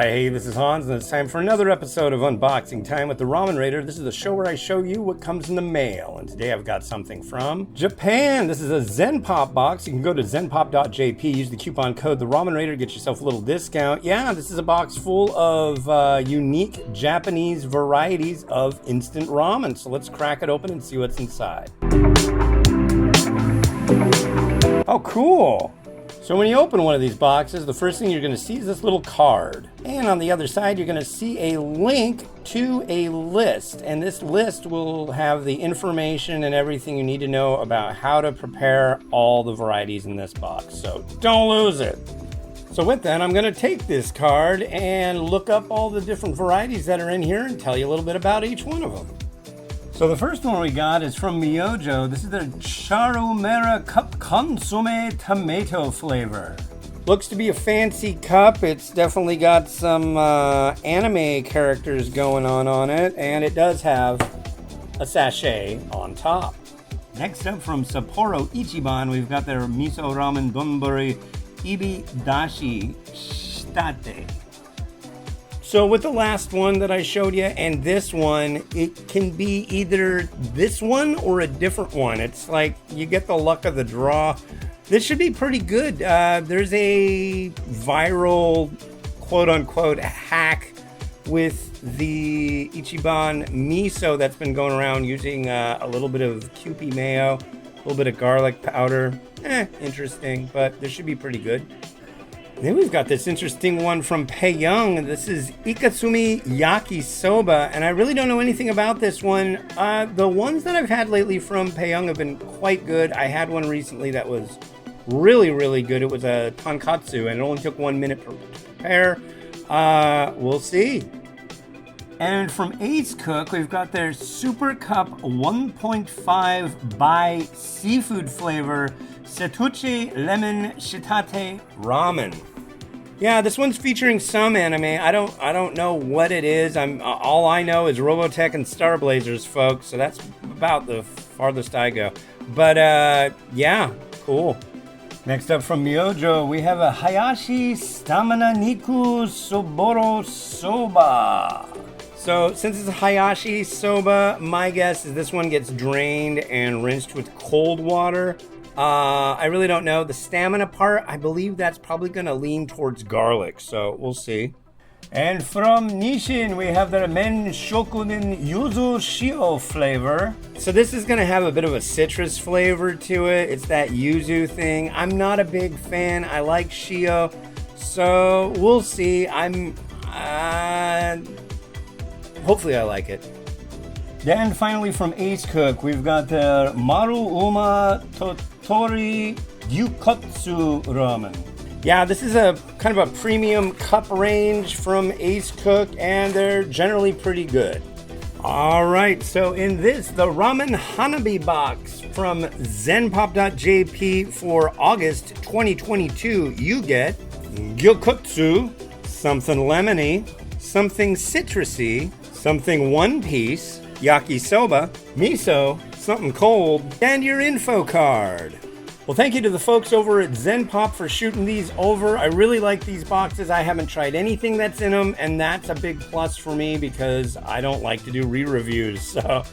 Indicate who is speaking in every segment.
Speaker 1: Hey, this is Hans, and it's time for another episode of Unboxing Time with the Ramen Raider. This is the show where I show you what comes in the mail, and today I've got something from Japan. This is a Zenpop box. You can go to zenpop.jp, use the coupon code the Ramen Raider, get yourself a little discount. Yeah, this is a box full of unique Japanese varieties of instant ramen. So let's crack it open and see what's inside. Oh, cool. So when you open one of these boxes, the first thing you're going to see is this little card. And on the other side, you're going to see a link to a list. And this list will have the information and everything you need to know about how to prepare all the varieties in this box. So don't lose it. So with that, I'm going to take this card and look up all the different varieties that are in here and tell you a little bit about each one of them. So the first one we got is from Miojo. This is their Charumera Cup Consomme Tomato flavor. Looks to be a fancy cup. It's definitely got some anime characters going on it, and it does have a sachet on top. Next up from Sapporo Ichiban, we've got their Miso Ramen Donburi Ibi Dashi Shitate. So with the last one that I showed you and this one, it can be either this one or a different one. It's like you get the luck of the draw. This should be pretty good. There's a viral quote-unquote hack with the Ichiban miso that's been going around using a little bit of Kewpie mayo, a little bit of garlic powder. Interesting, but this should be pretty good. Then we've got this interesting one from Payoung. This is Ikatsumi Yakisoba, and I really don't know anything about this one. The ones that I've had lately from Payoung have been quite good. I had one recently that was really, really good. It was a tonkatsu, and it only took 1 minute to prepare. We'll see. And from Ace Cook, we've got their Super Cup 1.5 by seafood flavor Satuchi Lemon Shitate Ramen. Yeah, this one's featuring some anime. I don't know what it is. All I know is Robotech and Star Blazers, folks. So that's about the farthest I go. But yeah, cool. Next up from Miojo, we have a Hayashi Stamina Niku Soboro Soba. So since it's a Hayashi soba, my guess is this one gets drained and rinsed with cold water. I really don't know. The stamina part, I believe that's probably going to lean towards garlic, so we'll see. And from Nissin, we have the Ramen Chocolate Yuzu Shio flavor. So this is going to have a bit of a citrus flavor to it. It's that yuzu thing. I'm not a big fan. I like Shio, so we'll see. Hopefully I like it. Then finally from Ace Cook, we've got the Maru Uma Totori Yukatsu Ramen. Yeah, this is a kind of a premium cup range from Ace Cook, and they're generally pretty good. All right, so in this, the Ramen Hanabi box from Zenpop.jp for August 2022, you get Yukatsu, something lemony, something citrusy, something one piece, yakisoba, miso, something cold, and your info card. Well, thank you to the folks over at Zenpop for shooting these over. I really like these boxes. I haven't tried anything that's in them, and that's a big plus for me because I don't like to do re-reviews. So,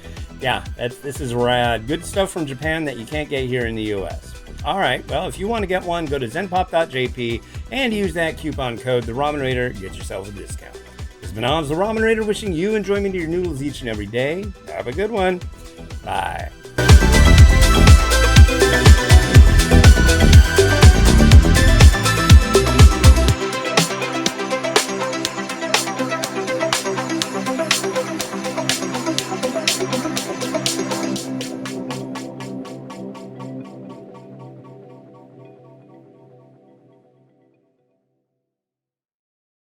Speaker 1: yeah, this is rad. Good stuff from Japan that you can't get here in the US. All right, well, if you want to get one, go to zenpop.jp and use that coupon code, the Ramen Raider, get yourself a discount. It's been Hans, the Ramen Raider, wishing you enjoyment of your noodles each and every day. Have a good one. Bye.